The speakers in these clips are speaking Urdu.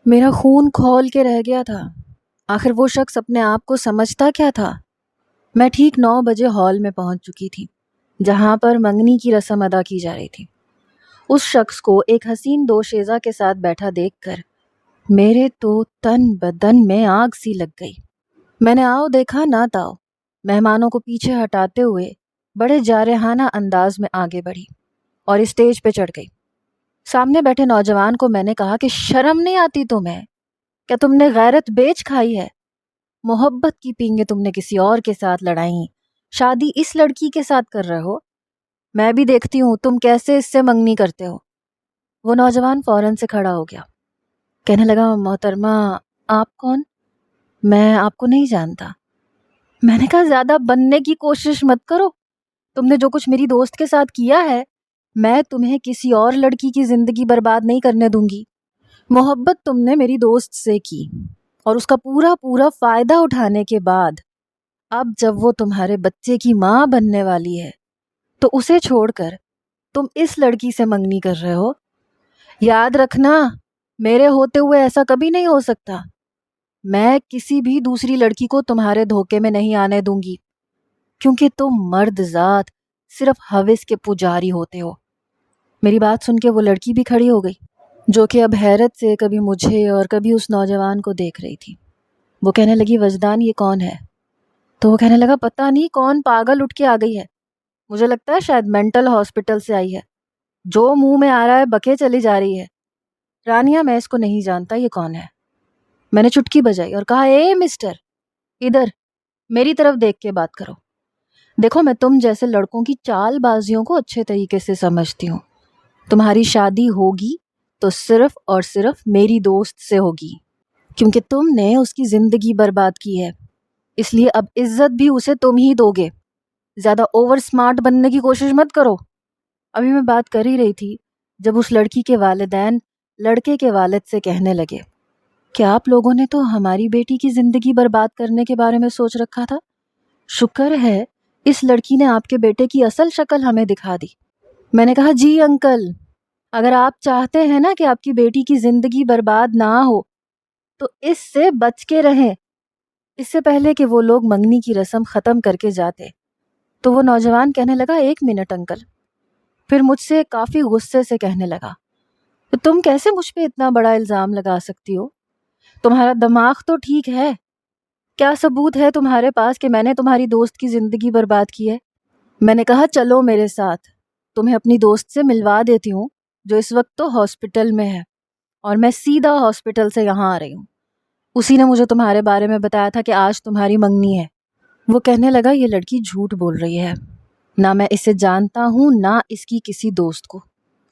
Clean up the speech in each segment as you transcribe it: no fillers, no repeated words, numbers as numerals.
میرا خون کھول کے رہ گیا تھا۔ آخر وہ شخص اپنے آپ کو سمجھتا کیا تھا؟ میں ٹھیک 9 بجے ہال میں پہنچ چکی تھی جہاں پر منگنی کی رسم ادا کی جا رہی تھی۔ اس شخص کو ایک حسین دوشیزہ کے ساتھ بیٹھا دیکھ کر میرے تو تن بدن میں آگ سی لگ گئی۔ میں نے آؤ دیکھا نہ تاؤ، مہمانوں کو پیچھے ہٹاتے ہوئے بڑے جارحانہ انداز میں آگے بڑھی اور اسٹیج پہ چڑھ گئی۔ سامنے بیٹھے نوجوان کو میں نے کہا کہ شرم نہیں آتی تمہیں؟ کیا تم نے غیرت بیچ کھائی ہے؟ محبت کی پینگیں تم نے کسی اور کے ساتھ لڑائیں، شادی اس لڑکی کے ساتھ کر رہے ہو؟ میں بھی دیکھتی ہوں تم کیسے اس سے منگنی کرتے ہو۔ وہ نوجوان فوراً سے کھڑا ہو گیا، کہنے لگا محترمہ آپ کون؟ میں آپ کو نہیں جانتا۔ میں نے کہا زیادہ بننے کی کوشش مت کرو، تم نے جو کچھ میری دوست کے ساتھ کیا ہے میں تمہیں کسی اور لڑکی کی زندگی برباد نہیں کرنے دوں گی۔ محبت تم نے میری دوست سے کی اور اس کا پورا فائدہ اٹھانے کے بعد اب جب وہ تمہارے بچے کی ماں بننے والی ہے تو اسے چھوڑ کر تم اس لڑکی سے منگنی کر رہے ہو۔ یاد رکھنا میرے ہوتے ہوئے ایسا کبھی نہیں ہو سکتا۔ میں کسی بھی دوسری لڑکی کو تمہارے دھوکے میں نہیں آنے دوں گی، کیونکہ تم مرد ذات صرف ہوس کے پجاری ہوتے ہو۔ میری بات سن کے وہ لڑکی بھی کھڑی ہو گئی، جو کہ اب حیرت سے کبھی مجھے اور کبھی اس نوجوان کو دیکھ رہی تھی۔ وہ کہنے لگی وجدان یہ کون ہے؟ تو وہ کہنے لگا پتہ نہیں کون پاگل اٹھ کے آ گئی ہے، مجھے لگتا ہے شاید مینٹل ہاسپٹل سے آئی ہے، جو منہ میں آ رہا ہے بکے چلی جا رہی ہے۔ رانیہ میں اس کو نہیں جانتا، یہ کون ہے؟ میں نے چٹکی بجائی اور کہا اے مسٹر، ادھر میری طرف دیکھ کے بات کرو۔ دیکھو میں تم جیسے لڑکوں کی چال بازیوں کو اچھے طریقے سے سمجھتی ہوں۔ تمہاری شادی ہوگی تو صرف اور صرف میری دوست سے ہوگی، کیونکہ تم نے اس کی زندگی برباد کی ہے، اس لیے اب عزت بھی اسے تم ہی دو گے۔ زیادہ اوور سمارٹ بننے کی کوشش مت کرو۔ ابھی میں بات کر ہی رہی تھی جب اس لڑکی کے والدین لڑکے کے والد سے کہنے لگے کہ آپ لوگوں نے تو ہماری بیٹی کی زندگی برباد کرنے کے بارے میں سوچ رکھا تھا، شکر ہے اس لڑکی نے آپ کے بیٹے کی اصل شکل ہمیں دکھا دی۔ میں نے کہا جی انکل، اگر آپ چاہتے ہیں نا کہ آپ کی بیٹی کی زندگی برباد نہ ہو تو اس سے بچ کے رہیں۔ اس سے پہلے کہ وہ لوگ منگنی کی رسم ختم کر کے جاتے تو وہ نوجوان کہنے لگا 1 منٹ انکل، پھر مجھ سے کافی غصے سے کہنے لگا تم کیسے مجھ پہ اتنا بڑا الزام لگا سکتی ہو؟ تمہارا دماغ تو ٹھیک ہے؟ کیا ثبوت ہے تمہارے پاس کہ میں نے تمہاری دوست کی زندگی برباد کی ہے؟ میں نے کہا چلو میرے ساتھ، تمہیں اپنی دوست سے ملوا دیتی ہوں جو اس وقت تو ہاسپٹل میں ہے، اور میں سیدھا ہاسپٹل سے یہاں آ رہی ہوں۔ اسی نے مجھے تمہارے بارے میں بتایا تھا کہ آج تمہاری منگنی ہے۔ وہ کہنے لگا یہ لڑکی جھوٹ بول رہی ہے، نہ میں اسے جانتا ہوں نہ اس کی کسی دوست کو،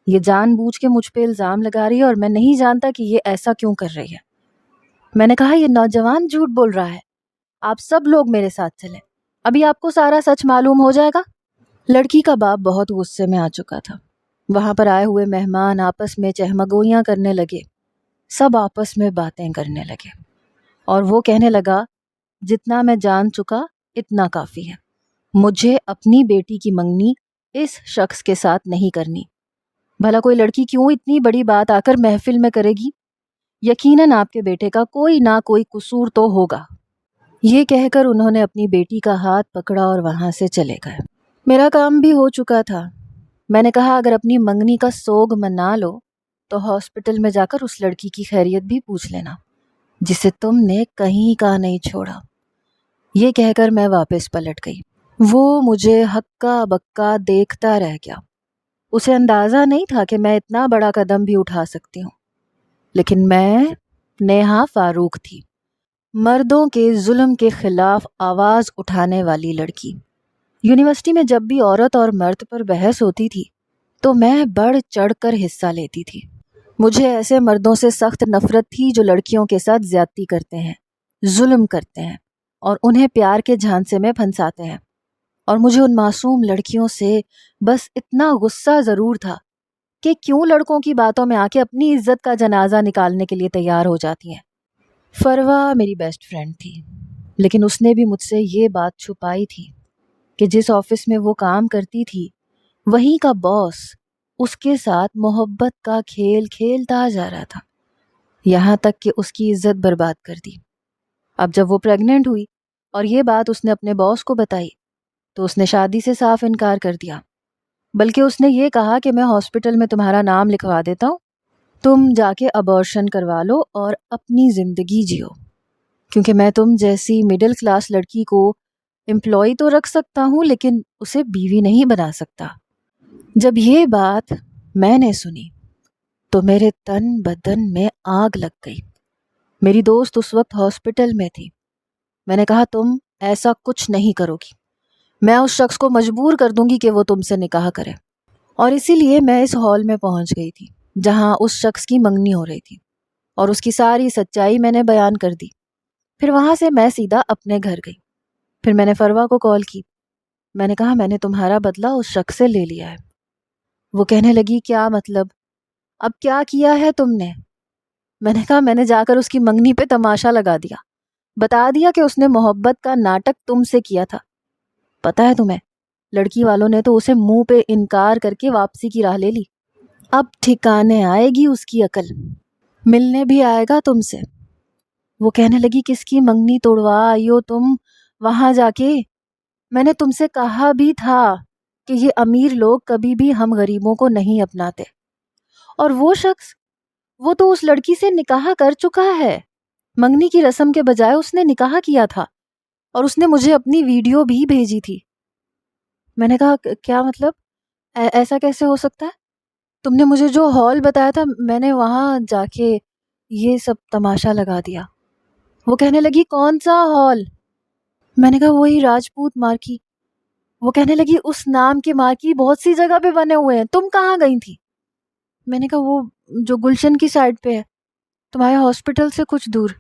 یہ جان بوجھ کے مجھ پہ الزام لگا رہی ہے اور میں نہیں جانتا کہ یہ ایسا کیوں کر رہی ہے۔ میں نے کہا یہ نوجوان جھوٹ بول رہا ہے، آپ سب لوگ میرے ساتھ چلیں، ابھی آپ کو سارا سچ معلوم ہو جائے گا۔ لڑکی کا باپ بہت غصے میں آ چکا تھا۔ وہاں پر آئے ہوئے مہمان آپس میں چہمگوئیاں کرنے لگے، سب آپس میں باتیں کرنے لگے، اور وہ کہنے لگا جتنا میں جان چکا اتنا کافی ہے، مجھے اپنی بیٹی کی منگنی اس شخص کے ساتھ نہیں کرنی۔ بھلا کوئی لڑکی کیوں اتنی بڑی بات آ کر محفل میں کرے گی؟ یقیناً آپ کے بیٹے کا کوئی نہ کوئی قصور تو ہوگا۔ یہ کہہ کر انہوں نے اپنی بیٹی کا ہاتھ پکڑا اور وہاں سے چلے گئے۔ میرا کام بھی ہو چکا تھا۔ میں نے کہا اگر اپنی منگنی کا سوگ منا لو تو ہاسپٹل میں جا کر اس لڑکی کی خیریت بھی پوچھ لینا جسے تم نے کہیں کا نہیں چھوڑا۔ یہ کہہ کر میں واپس پلٹ گئی۔ وہ مجھے ہکا بکا دیکھتا رہ گیا۔ اسے اندازہ نہیں تھا کہ میں اتنا بڑا قدم بھی اٹھا سکتی ہوں، لیکن میں نیہا فاروق تھی، مردوں کے ظلم کے خلاف آواز اٹھانے والی لڑکی۔ یونیورسٹی میں جب بھی عورت اور مرد پر بحث ہوتی تھی تو میں بڑھ چڑھ کر حصہ لیتی تھی۔ مجھے ایسے مردوں سے سخت نفرت تھی جو لڑکیوں کے ساتھ زیادتی کرتے ہیں، ظلم کرتے ہیں اور انہیں پیار کے جھانسے میں پھنساتے ہیں، اور مجھے ان معصوم لڑکیوں سے بس اتنا غصہ ضرور تھا کہ کیوں لڑکوں کی باتوں میں آ کے اپنی عزت کا جنازہ نکالنے کے لیے تیار ہو جاتی ہیں۔ فروا میری بیسٹ فرینڈ تھی، لیکن اس نے بھی مجھ سے یہ بات چھپائی تھی کہ جس آفس میں وہ کام کرتی تھی وہیں کا باس اس کے ساتھ محبت کا کھیل کھیلتا جا رہا تھا۔ یہاں تک کہ اس کی عزت برباد کر دی۔ اب جب وہ پریگننٹ ہوئی اور یہ بات اس نے اپنے باس کو بتائی تو اس نے شادی سے صاف انکار کر دیا، بلکہ اس نے یہ کہا کہ میں ہاسپٹل میں تمہارا نام لکھوا دیتا ہوں، تم جا کے ابارشن کروا لو اور اپنی زندگی جیو، کیونکہ میں تم جیسی مڈل کلاس لڑکی کو امپلائی تو رکھ سکتا ہوں لیکن اسے بیوی نہیں بنا سکتا۔ جب یہ بات میں نے سنی تو میرے تن بدن میں آگ لگ گئی۔ میری دوست اس وقت ہاسپٹل میں تھی۔ میں نے کہا تم ایسا کچھ نہیں کرو گی، میں اس شخص کو مجبور کر دوں گی کہ وہ تم سے نکاح کرے، اور اسی لیے میں اس ہال میں پہنچ گئی تھی جہاں اس شخص کی منگنی ہو رہی تھی، اور اس کی ساری سچائی میں نے بیان کر دی۔ پھر وہاں سے میں سیدھا اپنے گھر گئی۔ پھر میں نے فروا کو کال کی۔ میں نے کہا میں نے تمہارا بدلہ اس شخص سے لے لیا ہے۔ وہ کہنے لگی کیا مطلب؟ اب کیا کیا ہے تم نے؟ میں نے کہا میں نے جا کر اس کی منگنی پہ تماشا لگا دیا، بتا دیا کہ اس نے محبت کا ناٹک تم سے کیا تھا۔ پتہ ہے تمہیں، لڑکی والوں نے تو اسے منہ پہ انکار کر کے واپسی کی راہ لے لی۔ اب ٹھکانے آئے گی اس کی عقل، ملنے بھی آئے گا تم سے۔ وہ کہنے لگی کس کی منگنی توڑوا آئی ہو تم وہاں جا کے؟ میں نے تم سے کہا بھی تھا کہ یہ امیر لوگ کبھی بھی ہم غریبوں کو نہیں اپناتے، اور وہ شخص وہ تو اس لڑکی سے نکاح کر چکا ہے، منگنی کی رسم کے بجائے اس نے نکاح کیا تھا، اور اس نے مجھے اپنی ویڈیو بھی بھیجی تھی۔ میں نے کہا کیا مطلب؟ ایسا کیسے ہو سکتا ہے؟ تم نے مجھے جو ہال بتایا تھا میں نے وہاں جا کے یہ سب تماشا لگا دیا۔ وہ کہنے لگی کون سا ہال؟ میں نے کہا وہی راجپوت مارکی۔ وہ کہنے لگی اس نام کے مارکی بہت سی جگہ پہ بنے ہوئے ہیں، تم کہاں گئی تھی؟ میں نے کہا وہ جو گلشن کی سائڈ پہ ہے، تمہارے ہاسپٹل سے کچھ دور۔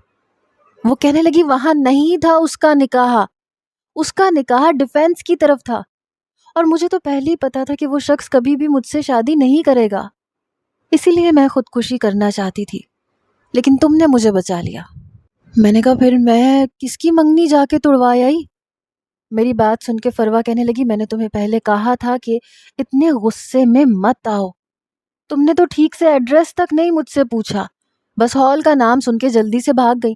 وہ کہنے لگی وہاں نہیں تھا اس کا نکاح ڈیفینس کی طرف تھا، اور مجھے تو پہلے ہی پتا تھا کہ وہ شخص کبھی بھی مجھ سے شادی نہیں کرے گا، اسی لیے میں خودکشی کرنا چاہتی تھی، لیکن تم نے مجھے بچا لیا۔ میں نے کہا پھر میں کس کی منگنی جا کے توڑوائی آئی؟ میری بات سن کے فروا کہنے لگی میں نے تمہیں پہلے کہا تھا کہ اتنے غصے میں مت آؤ، تم نے تو ٹھیک سے ایڈریس تک نہیں مجھ سے پوچھا، بس ہال کا نام سن کے جلدی سے بھاگ گئی۔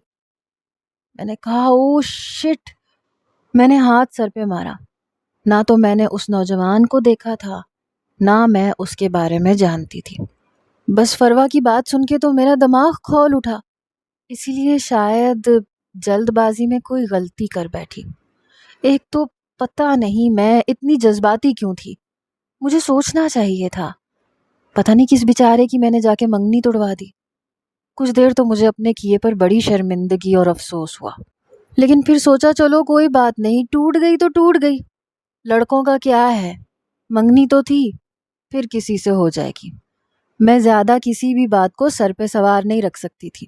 میں نے کہا او شٹ۔ میں نے ہاتھ سر پہ مارا۔ نہ تو میں نے اس نوجوان کو دیکھا تھا، نہ میں اس کے بارے میں جانتی تھی، بس فروا کی بات سن کے تو میرا دماغ کھول اٹھا، اسی لیے شاید جلد بازی میں کوئی غلطی کر بیٹھی۔ ایک تو پتہ نہیں میں اتنی جذباتی کیوں تھی، مجھے سوچنا چاہیے تھا، پتہ نہیں کس بیچارے کی میں نے جا کے منگنی توڑوا دی۔ کچھ دیر تو مجھے اپنے کیے پر بڑی شرمندگی اور افسوس ہوا، لیکن پھر سوچا چلو کوئی بات نہیں، ٹوٹ گئی تو ٹوٹ گئی، لڑکوں کا کیا ہے، منگنی تو تھی، پھر کسی سے ہو جائے گی۔ میں زیادہ کسی بھی بات کو سر پہ سوار نہیں رکھ سکتی تھی۔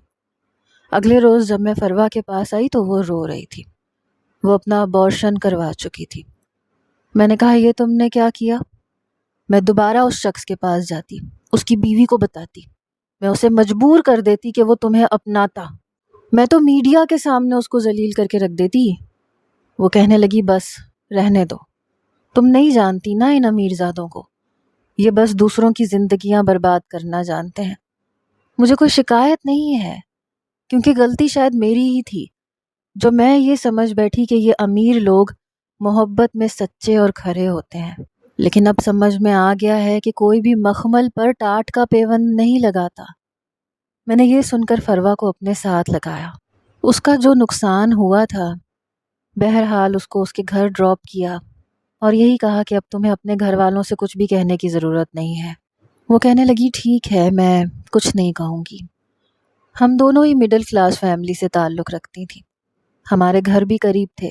اگلے روز جب میں فروا کے پاس آئی تو وہ رو رہی تھی، وہ اپنا ابارشن کروا چکی تھی۔ میں نے کہا یہ تم نے کیا کیا؟ میں دوبارہ اس شخص کے پاس جاتی، اس کی بیوی کو بتاتی، میں اسے مجبور کر دیتی کہ وہ تمہیں اپناتا، میں تو میڈیا کے سامنے اس کو ذلیل کر کے رکھ دیتی۔ وہ کہنے لگی بس رہنے دو، تم نہیں جانتی نا ان امیرزادوں کو، یہ بس دوسروں کی زندگیاں برباد کرنا جانتے ہیں۔ مجھے کوئی شکایت نہیں ہے، کیونکہ غلطی شاید میری ہی تھی، جو میں یہ سمجھ بیٹھی کہ یہ امیر لوگ محبت میں سچے اور کھرے ہوتے ہیں، لیکن اب سمجھ میں آ گیا ہے کہ کوئی بھی مخمل پر ٹاٹ کا پیوند نہیں لگاتا۔ میں نے یہ سن کر فروا کو اپنے ساتھ لگایا، اس کا جو نقصان ہوا تھا، بہرحال اس کو اس کے گھر ڈراپ کیا، اور یہی کہا کہ اب تمہیں اپنے گھر والوں سے کچھ بھی کہنے کی ضرورت نہیں ہے۔ وہ کہنے لگی ٹھیک ہے میں کچھ نہیں کہوں گی۔ ہم دونوں ہی مڈل کلاس فیملی سے تعلق رکھتی تھیں، ہمارے گھر بھی قریب تھے،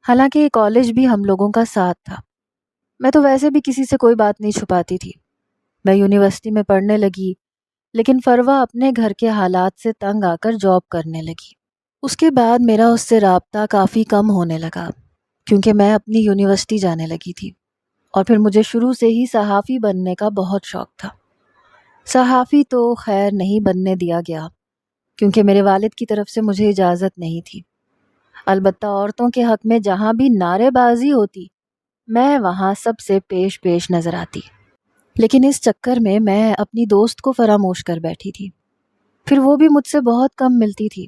حالانکہ کالج بھی ہم لوگوں کا ساتھ تھا۔ میں تو ویسے بھی کسی سے کوئی بات نہیں چھپاتی تھی۔ میں یونیورسٹی میں پڑھنے لگی، لیکن فروا اپنے گھر کے حالات سے تنگ آ کر جاب کرنے لگی۔ اس کے بعد میرا اس سے رابطہ کافی کم ہونے لگا، کیونکہ میں اپنی یونیورسٹی جانے لگی تھی، اور پھر مجھے شروع سے ہی صحافی بننے کا بہت شوق تھا۔ صحافی تو خیر نہیں بننے دیا گیا، کیونکہ میرے والد کی طرف سے مجھے اجازت نہیں تھی۔ البتہ عورتوں کے حق میں جہاں بھی نعرے بازی ہوتی، میں وہاں سب سے پیش نظر آتی، لیکن اس چکر میں اپنی دوست کو فراموش کر بیٹھی تھی۔ پھر وہ بھی مجھ سے بہت کم ملتی تھی۔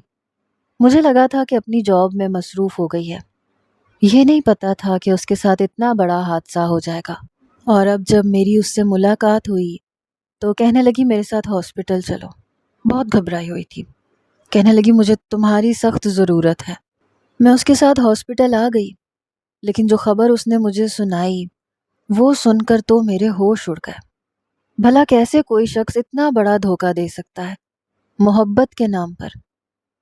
مجھے لگا تھا کہ اپنی جاب میں مصروف ہو گئی ہے، یہ نہیں پتا تھا کہ اس کے ساتھ اتنا بڑا حادثہ ہو جائے گا۔ اور اب جب میری اس سے ملاقات ہوئی تو کہنے لگی میرے ساتھ ہاسپٹل چلو۔ بہت گھبرائی ہوئی تھی، کہنے لگی مجھے تمہاری سخت ضرورت ہے۔ میں اس کے ساتھ ہاسپٹل آ گئی، لیکن جو خبر اس نے مجھے سنائی وہ سن کر تو میرے ہوش اڑ گئے۔ بھلا کیسے کوئی شخص اتنا بڑا دھوکہ دے سکتا ہے محبت کے نام پر؟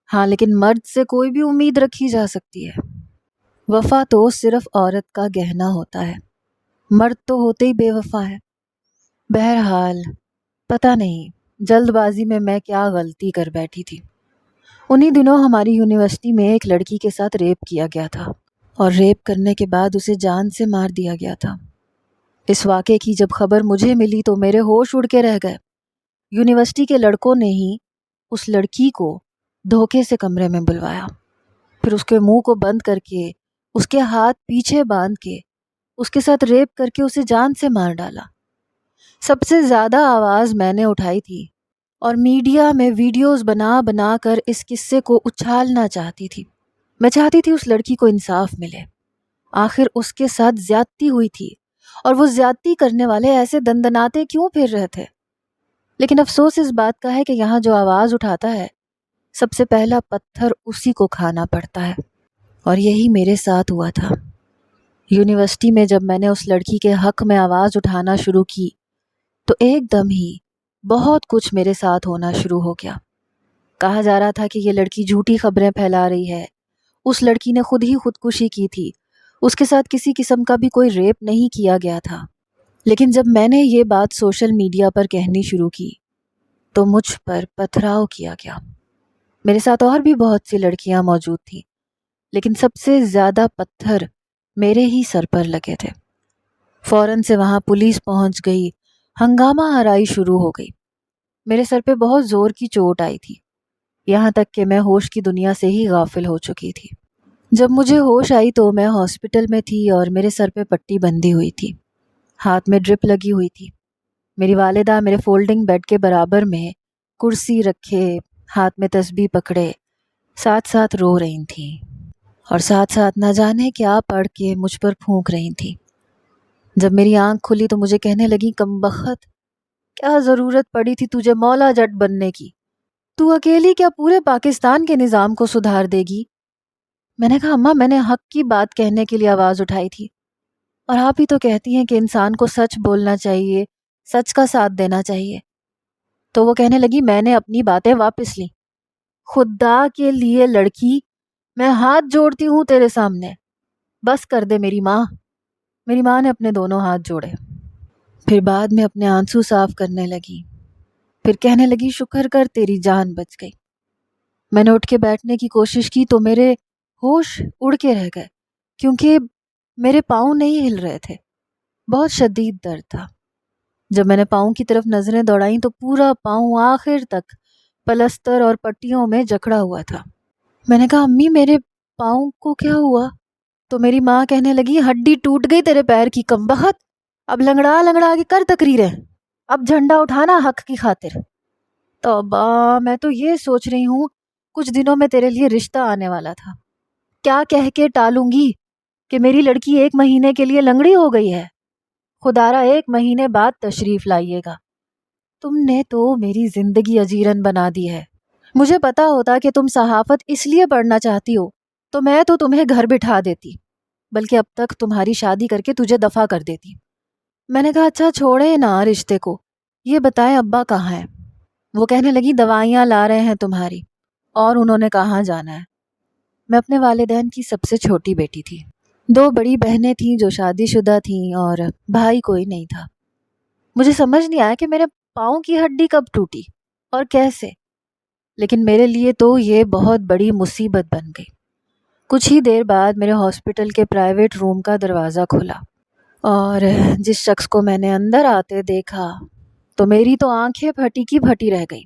ہاں، لیکن مرد سے کوئی بھی امید رکھی جا سکتی ہے۔ وفا تو صرف عورت کا گہنا ہوتا ہے، مرد تو ہوتے ہی بے وفا ہے۔ بہرحال پتہ نہیں جلد بازی میں کیا غلطی کر بیٹھی تھی۔ انہی دنوں ہماری یونیورسٹی میں ایک لڑکی کے ساتھ ریپ کیا گیا تھا، اور ریپ کرنے کے بعد اسے جان سے مار دیا گیا تھا۔ اس واقعے کی جب خبر مجھے ملی تو میرے ہوش اڑ کے رہ گئے۔ یونیورسٹی کے لڑکوں نے ہی اس لڑکی کو دھوکے سے کمرے میں بلوایا، پھر اس کے منہ کو بند کر کے، اس کے ہاتھ پیچھے باندھ کے، اس کے ساتھ ریپ کر کے اسے جان سے مار ڈالا۔ سب سے زیادہ آواز میں نے اٹھائی تھی اور میڈیا میں ویڈیوز بنا بنا کر اس قصے کو اچھالنا چاہتی تھی۔ میں چاہتی تھی اس لڑکی کو انصاف ملے، آخر اس کے ساتھ زیادتی ہوئی تھی، اور وہ زیادتی کرنے والے ایسے دندناتے کیوں پھر رہے تھے؟ لیکن افسوس اس بات کا ہے کہ یہاں جو آواز اٹھاتا ہے سب سے پہلا پتھر اسی کو کھانا پڑتا ہے، اور یہی میرے ساتھ ہوا تھا۔ یونیورسٹی میں جب میں نے اس لڑکی کے حق میں آواز اٹھانا شروع کی تو ایک دم ہی بہت کچھ میرے ساتھ ہونا شروع ہو گیا۔ کہا جا رہا تھا کہ یہ لڑکی جھوٹی خبریں پھیلا رہی ہے، اس لڑکی نے خود ہی خودکشی کی تھی، اس کے ساتھ کسی قسم کا بھی کوئی ریپ نہیں کیا گیا تھا۔ لیکن جب میں نے یہ بات سوشل میڈیا پر کہنی شروع کی تو مجھ پر پتھراؤ کیا گیا۔ میرے ساتھ اور بھی بہت سی لڑکیاں موجود تھیں، لیکن سب سے زیادہ پتھر میرے ہی سر پر لگے تھے۔ فوراً سے وہاں پولیس پہنچ گئی، ہنگامہ آرائی شروع ہو گئی۔ میرے سر پہ بہت زور کی چوٹ آئی تھی، یہاں تک کہ میں ہوش کی دنیا سے ہی غافل ہو چکی تھی۔ جب مجھے ہوش آئی تو میں ہاسپٹل میں تھی اور میرے سر پہ پٹی بندھی ہوئی تھی، ہاتھ میں ڈرپ لگی ہوئی تھی۔ میری والدہ میرے فولڈنگ بیڈ کے برابر میں کرسی رکھے، ہاتھ میں تسبیح پکڑے، ساتھ ساتھ رو رہی تھیں، اور ساتھ ساتھ نہ جانے کیا پڑھ کے مجھ پر پھونک رہی تھیں۔ جب میری آنکھ کھلی تو مجھے کہنے لگی کمبخت، کیا ضرورت پڑی تھی تجھے مولا جٹ بننے کی؟ تو اکیلی کیا پورے پاکستان کے نظام کو سدھار دے گی؟ میں نے کہا اماں، میں نے حق کی بات کہنے کے لیے آواز اٹھائی تھی، اور آپ ہی تو کہتی ہیں کہ انسان کو سچ بولنا چاہیے، سچ کا ساتھ دینا چاہیے۔ تو وہ کہنے لگی میں نے اپنی باتیں واپس لیں۔ خدا کے لیے لڑکی، میں ہاتھ جوڑتی ہوں تیرے سامنے، بس کر دے میری ماں۔ میری ماں نے اپنے دونوں ہاتھ جوڑے، پھر بعد میں اپنے آنسو صاف کرنے لگی، پھر کہنے لگی شکر کر تیری جان بچ گئی۔ میں نے اٹھ کے بیٹھنے کی کوشش کی تو میرے ہوش اڑ کے رہ گئے، کیونکہ میرے پاؤں نہیں ہل رہے تھے، بہت شدید درد تھا۔ جب میں نے پاؤں کی طرف نظریں دوڑائیں تو پورا پاؤں آخر تک پلستر اور پٹیوں میں جکڑا ہوا تھا۔ میں نے کہا امی میرے پاؤں کو کیا ہوا؟ تو میری ماں کہنے لگی ہڈی ٹوٹ گئی تیرے پیر کی کمبخت، اب لنگڑا لنگڑا کے کر تقریریں، اب جھنڈا اٹھانا حق کی خاطر۔ توبہ، میں تو یہ سوچ رہی ہوں کچھ دنوں میں تیرے لیے رشتہ آنے والا تھا، کیا کہہ کے ٹالوں گی کہ میری لڑکی 1 مہینے کے لیے لنگڑی ہو گئی ہے، خدارا 1 مہینے بعد تشریف لائیے گا۔ تم نے تو میری زندگی اجیرن بنا دی ہے۔ مجھے پتا ہوتا کہ تم صحافت اس لیے پڑھنا چاہتی ہو تو میں تو تمہیں گھر بٹھا دیتی، بلکہ اب تک تمہاری شادی کر کے تجھے دفع کر دیتی۔ میں نے کہا اچھا چھوڑے نا رشتے کو، یہ بتائیں ابا کہاں ہیں؟ وہ کہنے لگی دوائیاں لا رہے ہیں تمہاری، اور انہوں نے کہاں جانا ہے؟ میں اپنے والدین کی سب سے چھوٹی بیٹی تھی، 2 بڑی بہنیں تھیں جو شادی شدہ تھیں اور بھائی کوئی نہیں تھا۔ مجھے سمجھ نہیں آیا کہ میرے پاؤں کی ہڈی کب ٹوٹی اور کیسے، لیکن میرے لیے تو یہ بہت بڑی مصیبت بن گئی۔ کچھ ہی دیر بعد میرے ہاسپٹل کے پرائیویٹ روم کا دروازہ کھلا، اور جس شخص کو میں نے اندر آتے دیکھا تو میری تو آنکھیں پھٹی کی پھٹی رہ گئی۔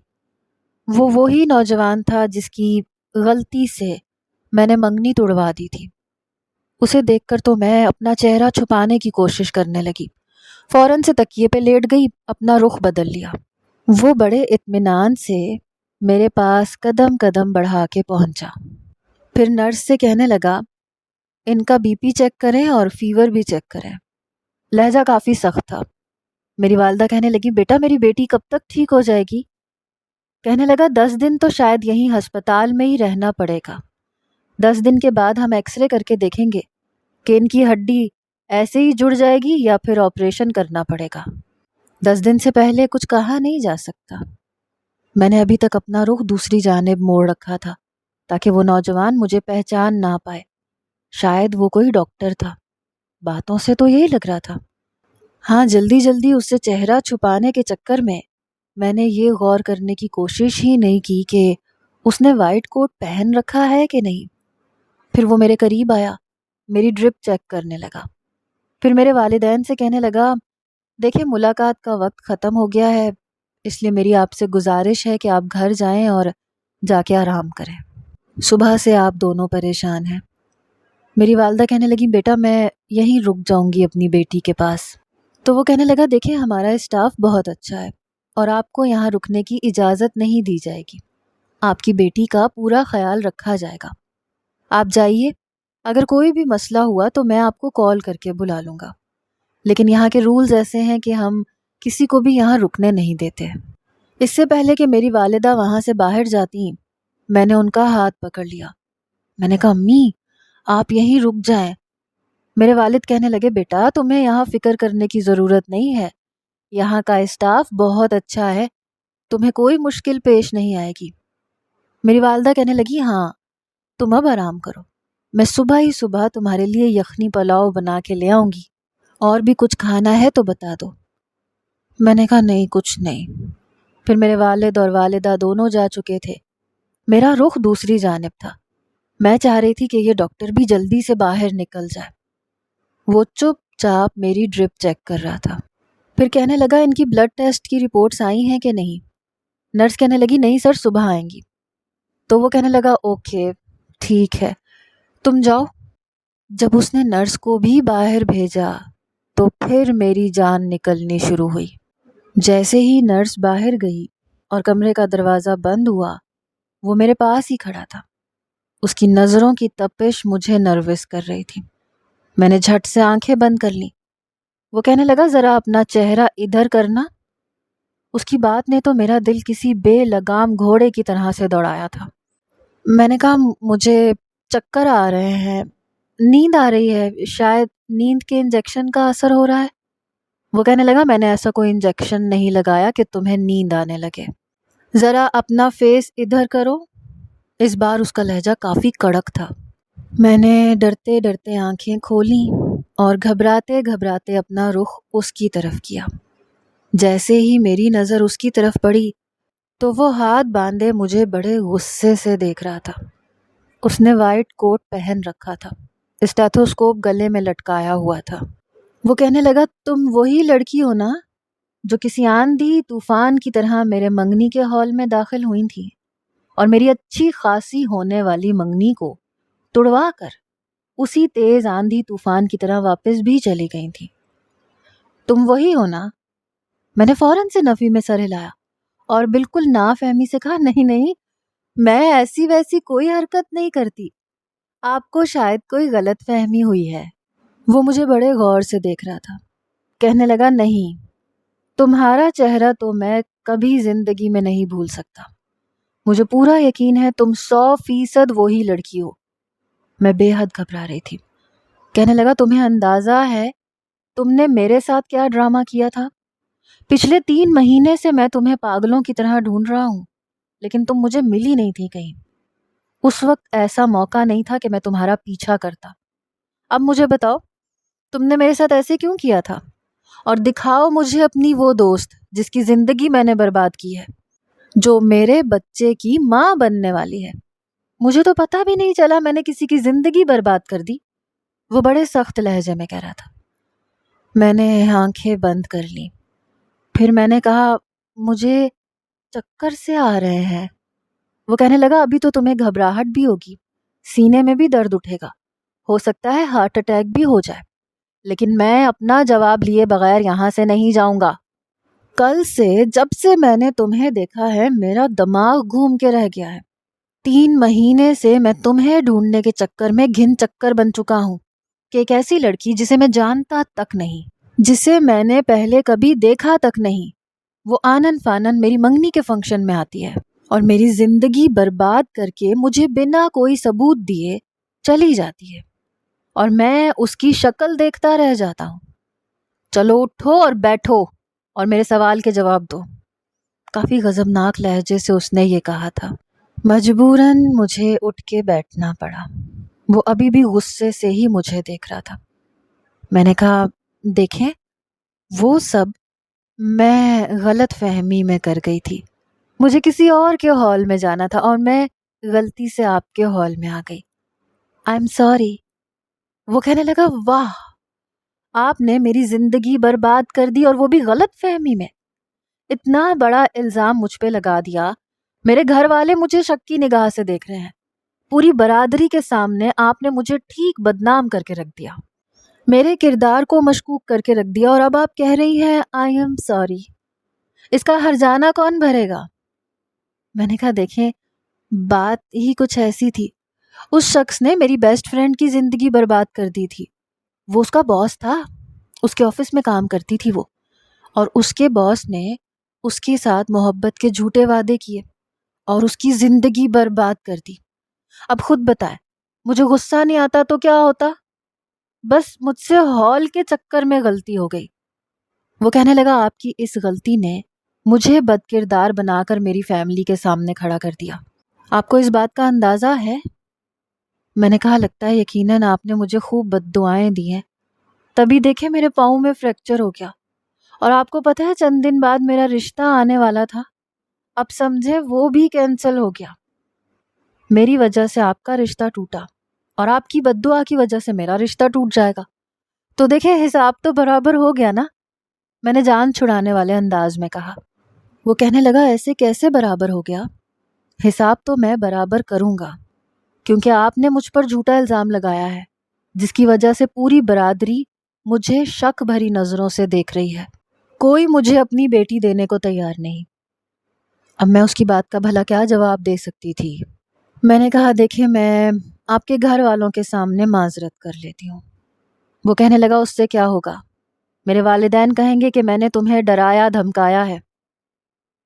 وہ وہی نوجوان تھا جس کی غلطی سے میں نے منگنی توڑوا دی تھی۔ اسے دیکھ کر تو میں اپنا چہرہ چھپانے کی کوشش کرنے لگی، فوراً سے تکیے پہ لیٹ گئی، اپنا رخ بدل لیا۔ وہ بڑے اطمینان سے میرے پاس قدم قدم بڑھا کے پہنچا۔ پھر نرس سے کہنے لگا ان کا بی پی چیک کریں اور فیور بھی چیک کریں۔ لہجہ کافی سخت تھا۔ میری والدہ کہنے لگی بیٹا میری بیٹی کب تک ٹھیک ہو جائے گی؟ کہنے لگا 10 دن تو شاید یہیں ہسپتال میں ہی رہنا پڑے گا۔ 10 دن کے بعد ہم ایکس رے کر کے دیکھیں گے کہ ان کی ہڈی ایسے ہی جڑ جائے گی یا پھر آپریشن کرنا پڑے گا۔ 10 دن سے پہلے کچھ کہا نہیں جا سکتا۔ میں نے ابھی تک اپنا رخ دوسری جانب موڑ رکھا تھا تاکہ وہ نوجوان مجھے پہچان نہ پائے۔ شاید وہ کوئی ڈاکٹر تھا، باتوں سے تو یہی لگ رہا تھا۔ ہاں، جلدی جلدی اس سے چہرہ چھپانے کے چکر میں نے یہ غور کرنے کی کوشش ہی نہیں کی کہ اس نے وائٹ کوٹ پہن رکھا ہے کہ نہیں۔ پھر وہ میرے قریب آیا، میری ڈرپ چیک کرنے لگا، پھر میرے والدین سے کہنے لگا دیکھیں ملاقات کا وقت ختم ہو گیا ہے، اس لیے میری آپ سے گزارش ہے کہ آپ گھر جائیں اور جا کے آرام کریں، صبح سے آپ دونوں پریشان ہیں۔ میری والدہ کہنے لگی بیٹا میں یہیں رک جاؤں گی اپنی بیٹی کے پاس۔ تو وہ کہنے لگا دیکھیں ہمارا اسٹاف بہت اچھا ہے اور آپ کو یہاں رکنے کی اجازت نہیں دی جائے گی، آپ کی بیٹی کا پورا خیال رکھا جائے گا، آپ جائیے، اگر کوئی بھی مسئلہ ہوا تو میں آپ کو کال کر کے بلا لوں گا، لیکن یہاں کے رولز ایسے ہیں کہ ہم کسی کو بھی یہاں رکنے نہیں دیتے۔ اس سے پہلے کہ میری والدہ وہاں سے باہر جاتی میں نے ان کا ہاتھ پکڑ لیا۔ میں نے کہا امی آپ یہیں رک جائیں۔ میرے والد کہنے لگے بیٹا تمہیں یہاں فکر کرنے کی ضرورت نہیں ہے، یہاں کا اسٹاف بہت اچھا ہے، تمہیں کوئی مشکل پیش نہیں آئے گی۔ میری والدہ کہنے لگی ہاں تم اب آرام کرو، میں صبح ہی صبح تمہارے لیے یخنی پلاؤ بنا کے لے آؤں گی، اور بھی کچھ کھانا ہے تو بتا دو۔ میں نے کہا نہیں کچھ نہیں۔ پھر میرے والد اور والدہ دونوں جا چکے تھے، میرا رخ دوسری جانب تھا۔ میں چاہ رہی تھی کہ یہ ڈاکٹر بھی جلدی سے باہر نکل جائے۔ وہ چپ چاپ میری ڈرپ چیک کر رہا تھا، پھر کہنے لگا ان کی بلڈ ٹیسٹ کی رپورٹس آئی ہیں کہ نہیں؟ نرس کہنے لگی نہیں سر صبح آئیں گی۔ تو وہ کہنے لگا اوکے ٹھیک ہے تم جاؤ۔ جب اس نے نرس کو بھی باہر بھیجا تو پھر میری جان نکلنی شروع ہوئی۔ جیسے ہی نرس باہر گئی اور کمرے کا دروازہ بند ہوا وہ میرے پاس ہی کھڑا تھا۔ اس کی نظروں کی تپش مجھے نروس کر رہی تھی۔ میں نے جھٹ سے آنکھیں بند کر لیں۔ وہ کہنے لگا ذرا اپنا چہرہ ادھر کرنا۔ اس کی بات نے تو میرا دل کسی بے لگام گھوڑے کی طرح سے دوڑایا تھا۔ میں نے کہا مجھے چکر آ رہے ہیں، نیند آ رہی ہے، شاید نیند کے انجیکشن کا اثر ہو رہا ہے۔ وہ کہنے لگا میں نے ایسا کوئی انجیکشن نہیں لگایا کہ تمہیں نیند آنے لگے، ذرا اپنا فیس ادھر کرو۔ اس بار اس کا لہجہ کافی کڑک تھا۔ میں نے ڈرتے ڈرتے آنکھیں کھولیں اور گھبراتے گھبراتے اپنا رخ اس کی طرف کیا۔ جیسے ہی میری نظر اس کی طرف پڑی تو وہ ہاتھ باندھے مجھے بڑے غصے سے دیکھ رہا تھا۔ اس نے وائٹ کوٹ پہن رکھا تھا، اسٹیتھوسکوپ گلے میں لٹکایا ہوا تھا۔ وہ کہنے لگا تم وہی لڑکی ہو نا جو کسی آندھی طوفان کی طرح میرے منگنی کے ہال میں داخل ہوئی تھی اور میری اچھی خاصی ہونے والی منگنی کو تڑوا کر اسی تیز آندھی طوفان کی طرح واپس بھی چلی گئی تھی۔ تم وہی ہو نا؟ میں نے فوراً سے نفی میں سر ہلایا اور بالکل نافہمی سے کہا نہیں نہیں میں ایسی ویسی کوئی حرکت نہیں کرتی، آپ کو شاید کوئی غلط فہمی ہوئی ہے۔ وہ مجھے بڑے غور سے دیکھ رہا تھا، کہنے لگا نہیں تمہارا چہرہ تو میں کبھی زندگی میں نہیں بھول سکتا، مجھے پورا یقین ہے تم 100% وہی لڑکی ہو۔ میں بے حد گھبرا رہی تھی۔ کہنے لگا تمہیں اندازہ ہے تم نے میرے ساتھ کیا ڈرامہ کیا تھا؟ پچھلے 3 مہینے سے میں تمہیں پاگلوں کی طرح ڈھونڈ رہا ہوں لیکن تم مجھے ملی نہیں تھی کہیں۔ اس وقت ایسا موقع نہیں تھا کہ میں تمہارا پیچھا کرتا۔ اب مجھے بتاؤ تم نے میرے ساتھ ایسے کیوں کیا تھا، اور دکھاؤ مجھے اپنی وہ دوست جس کی زندگی میں نے برباد کی ہے، جو میرے بچے کی ماں بننے والی ہے۔ مجھے تو پتہ بھی نہیں چلا میں نے کسی کی زندگی برباد کر دی، وہ بڑے سخت لہجے میں کہہ رہا تھا۔ میں نے آنکھیں بند کر لیں، پھر میں نے کہا مجھے چکر سے آ رہے ہیں۔ وہ کہنے لگا ابھی تو تمہیں گھبراہٹ بھی ہوگی، سینے میں بھی درد اٹھے گا، ہو سکتا ہے ہارٹ اٹیک بھی ہو جائے، لیکن میں اپنا جواب لیے بغیر یہاں سے نہیں جاؤں گا۔ کل سے جب سے میں نے تمہیں دیکھا ہے میرا دماغ گھوم کے رہ گیا ہے۔ 3 مہینے سے میں تمہیں ڈھونڈنے کے چکر میں گھن چکر بن چکا ہوں کہ ایک ایسی لڑکی جسے میں جانتا تک نہیں، جسے میں نے پہلے کبھی دیکھا تک نہیں، وہ آنن فانن میری منگنی کے فنکشن میں آتی ہے اور میری زندگی برباد کر کے مجھے بنا کوئی ثبوت دیے چلی جاتی ہے، اور میں اس کی شکل دیکھتا رہ جاتا ہوں۔ چلو اٹھو اور بیٹھو اور میرے سوال کے جواب دو۔ کافی غضبناک لہجے سے اس نے یہ کہا تھا۔ مجبوراً مجھے اٹھ کے بیٹھنا پڑا۔ وہ ابھی بھی غصے سے ہی مجھے دیکھ رہا تھا۔ میں نے کہا، دیکھیں، وہ سب میں غلط فہمی میں کر گئی تھی۔ مجھے کسی اور کے ہال میں جانا تھا اور میں غلطی سے آپ کے ہال میں آ گئی۔ I am sorry. وہ کہنے لگا، واہ، آپ نے میری زندگی برباد کر دی اور وہ بھی غلط فہمی میں۔ اتنا بڑا الزام مجھ پہ لگا دیا۔ میرے گھر والے مجھے شک کی نگاہ سے دیکھ رہے ہیں۔ پوری برادری کے سامنے آپ نے مجھے ٹھیک بدنام کر کے رکھ دیا، میرے کردار کو مشکوک کر کے رکھ دیا، اور اب آپ کہہ رہی ہیں آئی ایم سوری۔ اس کا ہرجانہ کون بھرے گا؟ میں نے کہا، دیکھیں، بات ہی کچھ ایسی تھی۔ اس شخص نے میری بیسٹ فرینڈ کی زندگی برباد کر دی تھی۔ وہ اس کا باس تھا، اس کے آفس میں کام کرتی تھی وہ، اور اس کے باس نے اس کے ساتھ محبت کے جھوٹے وعدے کیے اور اس کی زندگی برباد کر دی۔ اب خود بتائے، مجھے غصہ نہیں آتا تو کیا ہوتا؟ بس مجھ سے ہال کے چکر میں غلطی ہو گئی۔ وہ کہنے لگا، آپ کی اس غلطی نے مجھے بد کردار بنا کر میری فیملی کے سامنے کھڑا کر دیا۔ آپ کو اس بات کا اندازہ ہے؟ میں نے کہا، لگتا ہے یقیناً آپ نے مجھے خوب بد دعائیں دی ہیں، تبھی دیکھے میرے پاؤں میں فریکچر ہو گیا، اور آپ کو پتہ ہے چند دن بعد میرا رشتہ آنے والا تھا، اب سمجھے وہ بھی کینسل ہو گیا۔ میری وجہ سے آپ کا رشتہ ٹوٹا اور آپ کی بد دعا کی وجہ سے میرا رشتہ ٹوٹ جائے گا، تو دیکھیں حساب تو برابر ہو گیا نا، میں نے جان چھڑانے والے انداز میں کہا۔ وہ کہنے لگا، ایسے کیسے برابر ہو گیا؟ حساب تو میں برابر کروں گا، کیونکہ آپ نے مجھ پر جھوٹا الزام لگایا ہے، جس کی وجہ سے پوری برادری مجھے شک بھری نظروں سے دیکھ رہی ہے۔ کوئی مجھے اپنی بیٹی دینے کو تیار نہیں۔ اب میں اس کی بات کا بھلا کیا جواب دے سکتی تھی؟ میں نے کہا، دیکھیں، میں آپ کے گھر والوں کے سامنے معذرت کر لیتی ہوں۔ وہ کہنے لگا، اس سے کیا ہوگا؟ میرے والدین کہیں گے کہ میں نے تمہیں ڈرایا دھمکایا ہے۔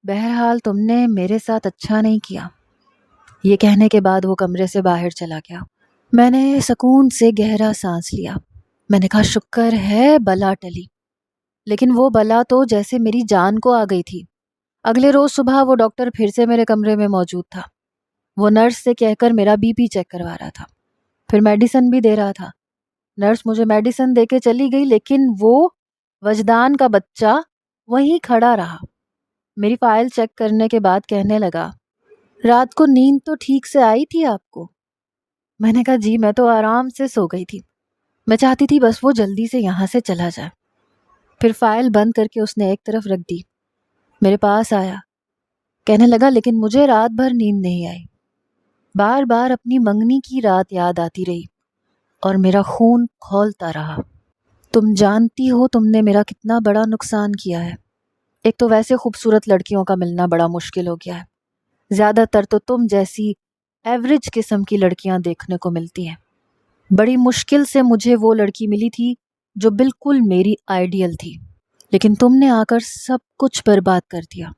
بہرحال تم نے میرے ساتھ اچھا نہیں کیا۔ یہ کہنے کے بعد وہ کمرے سے باہر چلا گیا۔ میں نے سکون سے گہرا سانس لیا۔ میں نے کہا، شکر ہے بلا ٹلی، لیکن وہ بلا تو جیسے میری جان کو آ گئی تھی۔ اگلے روز صبح وہ ڈاکٹر پھر سے میرے کمرے میں موجود تھا۔ وہ نرس سے کہہ کر میرا بی پی چیک کروا رہا تھا، پھر میڈیسن بھی دے رہا تھا۔ نرس مجھے میڈیسن دے کے چلی گئی، لیکن وہ وجدان کا بچہ وہیں کھڑا رہا۔ میری فائل چیک کرنے کے بعد کہنے لگا، رات کو نیند تو ٹھیک سے آئی تھی آپ کو؟ میں نے کہا، جی، میں تو آرام سے سو گئی تھی، میں چاہتی تھی بس وہ جلدی سے یہاں سے چلا جائے۔ پھر فائل بند کر کے اس نے ایک طرف رکھ دی، میرے پاس آیا، کہنے لگا، لیکن مجھے رات بھر نیند نہیں آئی، بار بار اپنی منگنی کی رات یاد آتی رہی اور میرا خون کھولتا رہا۔ تم جانتی ہو تم نے میرا کتنا بڑا نقصان کیا ہے۔ ایک تو ویسے خوبصورت لڑکیوں کا ملنا بڑا مشکل ہو گیا ہے، زیادہ تر تو تم جیسی ایوریج قسم کی لڑکیاں دیکھنے کو ملتی ہیں۔ بڑی مشکل سے مجھے وہ لڑکی ملی تھی جو بالکل میری آئیڈیل تھی، لیکن تم نے آ کر سب کچھ برباد کر دیا۔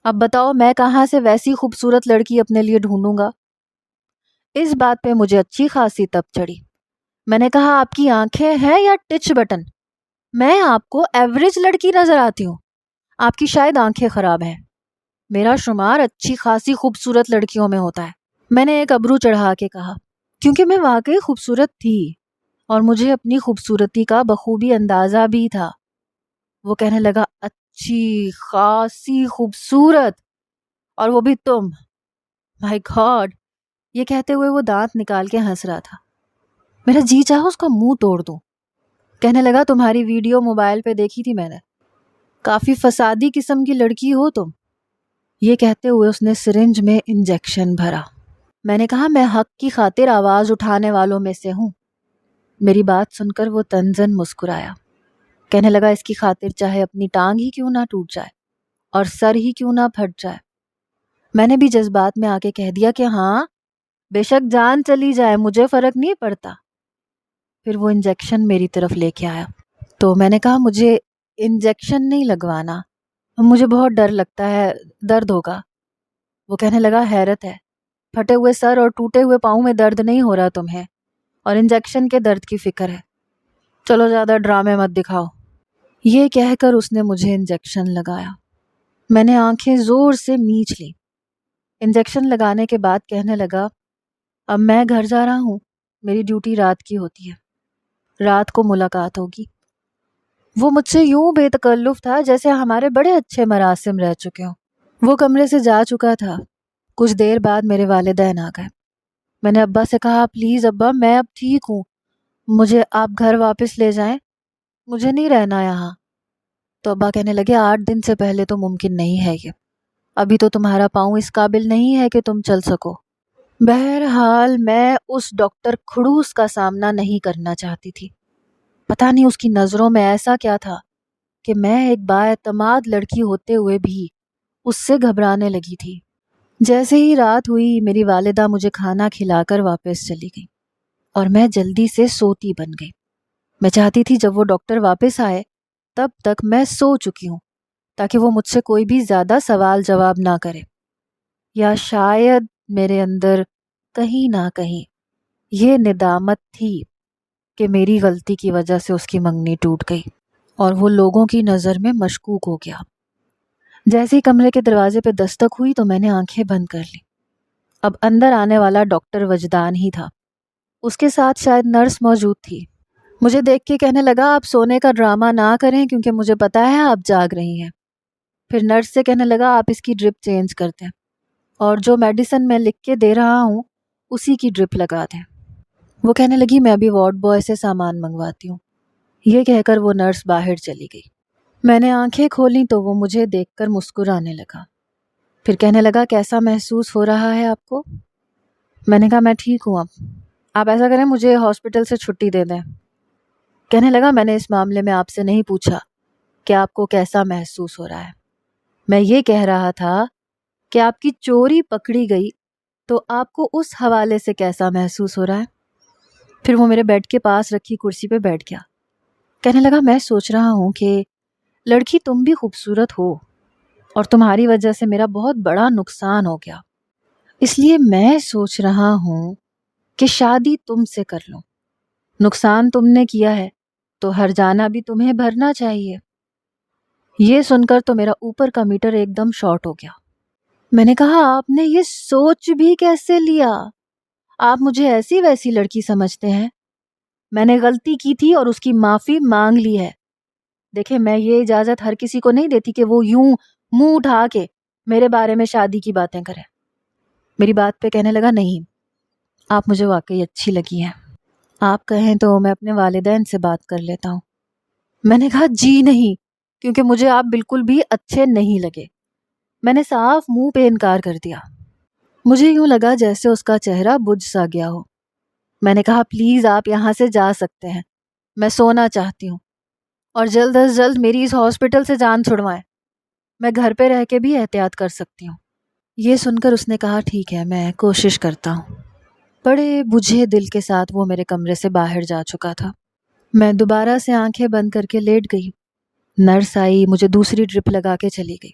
اب بتاؤ میں کہاں سے ویسی خوبصورت لڑکی اپنے لیے ڈھونڈوں گا؟ اس بات پہ مجھے اچھی خاصی تپ چڑھی۔ میں نے کہا، آپ کی آنکھیں ہیں یا ٹچ بٹن؟ میں آپ کو ایوریج لڑکی نظر آتی ہوں؟ آپ کی شاید آنکھیں خراب ہیں، میرا شمار اچھی خاصی خوبصورت لڑکیوں میں ہوتا ہے۔ میں نے ایک ابرو چڑھا کے کہا، کیونکہ میں واقعی خوبصورت تھی اور مجھے اپنی خوبصورتی کا بخوبی اندازہ بھی تھا۔ وہ کہنے لگا، اچھی خاصی خوبصورت، اور وہ بھی تم، مائی گاڈ۔ یہ کہتے ہوئے وہ دانت نکال کے ہنس رہا تھا۔ میرا جی چاہا اس کا منہ توڑ دوں۔ کہنے لگا، تمہاری ویڈیو موبائل پہ دیکھی تھی میں نے، کافی فسادی قسم کی لڑکی ہو تم۔ یہ کہتے ہوئے اس نے سرنج میں انجیکشن بھرا۔ میں نے کہا، میں حق کی خاطر آواز اٹھانے والوں میں سے ہوں۔ میری بات سن کر وہ طنزاً مسکرایا، کہنے لگا، اس کی خاطر چاہے اپنی ٹانگ ہی کیوں نہ ٹوٹ جائے۔ اور سر ہی کیوں نہ پھٹ جائے۔ میں نے بھی جذبات میں آ کے کہہ دیا کہ ہاں بے شک جان چلی جائے، مجھے فرق نہیں پڑتا۔ پھر وہ انجیکشن میری طرف لے کے آیا تو میں نے کہا مجھے انجیکشن نہیں لگوانا، مجھے بہت ڈر لگتا ہے، درد ہوگا۔ وہ کہنے لگا حیرت ہے، پھٹے ہوئے سر اور ٹوٹے ہوئے پاؤں میں درد نہیں ہو رہا تمہیں، اور انجیکشن کے درد کی فکر ہے، چلو زیادہ ڈرامے مت دکھاؤ۔ یہ کہہ کر اس نے مجھے انجیکشن لگایا۔ میں نے آنکھیں زور سے میچ لی۔ انجیکشن لگانے کے بعد کہنے لگا اب میں گھر جا رہا ہوں، میری ڈیوٹی رات کی ہوتی ہے، رات کو ملاقات ہوگی۔ وہ مجھ سے یوں بے تکلف تھا جیسے ہمارے بڑے اچھے مراسم رہ چکے ہوں۔ وہ کمرے سے جا چکا تھا۔ کچھ دیر بعد میرے والدین آ گئے۔ میں نے ابا سے کہا پلیز ابا میں اب ٹھیک ہوں، مجھے آپ گھر واپس لے جائیں، مجھے نہیں رہنا یہاں۔ تو ابا کہنے لگے 8 دن سے پہلے تو ممکن نہیں ہے یہ، ابھی تو تمہارا پاؤں اس قابل نہیں ہے کہ تم چل سکو۔ بہرحال میں اس ڈاکٹر کھڑوس کا سامنا نہیں کرنا چاہتی تھی۔ پتہ نہیں اس کی نظروں میں ایسا کیا تھا کہ میں ایک بااعتماد لڑکی ہوتے ہوئے بھی اس سے گھبرانے لگی تھی۔ جیسے ہی رات ہوئی میری والدہ مجھے کھانا کھلا کر واپس چلی گئی اور میں جلدی سے سوتی بن گئی۔ میں چاہتی تھی جب وہ ڈاکٹر واپس آئے تب تک میں سو چکی ہوں تاکہ وہ مجھ سے کوئی بھی زیادہ سوال جواب نہ کرے، یا شاید میرے اندر کہیں نہ کہیں یہ ندامت تھی کہ میری غلطی کی وجہ سے اس کی منگنی ٹوٹ گئی اور وہ لوگوں کی نظر میں مشکوک ہو گیا۔ جیسے ہی کمرے کے دروازے پہ دستک ہوئی تو میں نے آنکھیں بند کر لی۔ اب اندر آنے والا ڈاکٹر وجدان ہی تھا، اس کے ساتھ شاید نرس موجود تھی۔ مجھے دیکھ کے کہنے لگا آپ سونے کا ڈرامہ نہ کریں کیونکہ مجھے پتا ہے آپ جاگ رہی ہیں۔ پھر نرس سے کہنے لگا آپ اس کی ڈرپ چینج کر دیں اور جو میڈیسن میں لکھ کے دے رہا ہوں اسی کی ڈرپ لگا دیں۔ وہ کہنے لگی میں ابھی وارڈ بوائے سے سامان منگواتی ہوں۔ یہ کہہ کر وہ نرس باہر چلی گئی۔ میں نے آنکھیں کھولیں تو وہ مجھے دیکھ کر مسکرانے لگا، پھر کہنے لگا کیسا محسوس ہو رہا ہے آپ کو؟ میں نے کہا میں ٹھیک ہوں، اب آپ ایسا کریں مجھے ہاسپٹل سے چھٹی دے دیں۔ کہنے لگا میں نے اس معاملے میں آپ سے نہیں پوچھا کہ آپ کو کیسا محسوس ہو رہا ہے، میں یہ کہہ رہا تھا کہ آپ کی چوری پکڑی گئی تو آپ کو اس حوالے سے کیسا محسوس ہو رہا ہے۔ پھر وہ میرے بیڈ کے پاس رکھی کرسی پہ بیٹھ گیا۔ کہنے لگا میں سوچ رہا ہوں کہ لڑکی تم بھی خوبصورت ہو اور تمہاری وجہ سے میرا بہت بڑا نقصان ہو گیا، اس لیے میں سوچ رہا ہوں کہ شادی تم سے کر لوں۔ نقصان تم نے کیا ہے تو ہر جانا بھی تمہیں بھرنا چاہیے۔ یہ سن کر تو میرا اوپر کا میٹر ایک دم شارٹ ہو گیا۔ میں نے کہا آپ نے یہ سوچ بھی کیسے لیا؟ آپ مجھے ایسی ویسی لڑکی سمجھتے ہیں؟ میں نے غلطی کی تھی اور اس کی معافی مانگ لی ہے۔ دیکھیں میں یہ اجازت ہر کسی کو نہیں دیتی کہ وہ یوں منہ اٹھا کے میرے بارے میں شادی کی باتیں کرے۔ میری بات پہ کہنے لگا نہیں، آپ مجھے واقعی اچھی لگی ہیں، آپ کہیں تو میں اپنے والدین سے بات کر لیتا ہوں۔ میں نے کہا جی نہیں، کیونکہ مجھے آپ بالکل بھی اچھے نہیں لگے۔ میں نے صاف منہ پہ انکار کر دیا۔ مجھے یوں لگا جیسے اس کا چہرہ بجھ سا گیا ہو۔ میں نے کہا پلیز آپ یہاں سے جا سکتے ہیں، میں سونا چاہتی ہوں اور جلد از جلد میری اس ہاسپٹل سے جان چھڑوائیں، میں گھر پہ رہ کے بھی احتیاط کر سکتی ہوں۔ یہ سن کر اس نے کہا ٹھیک ہے میں کوشش کرتا ہوں۔ بڑے بجھے دل کے ساتھ وہ میرے کمرے سے باہر جا چکا تھا۔ میں دوبارہ سے آنکھیں بند کر کے لیٹ گئی۔ نرس آئی، مجھے دوسری ڈرپ لگا کے چلی گئی،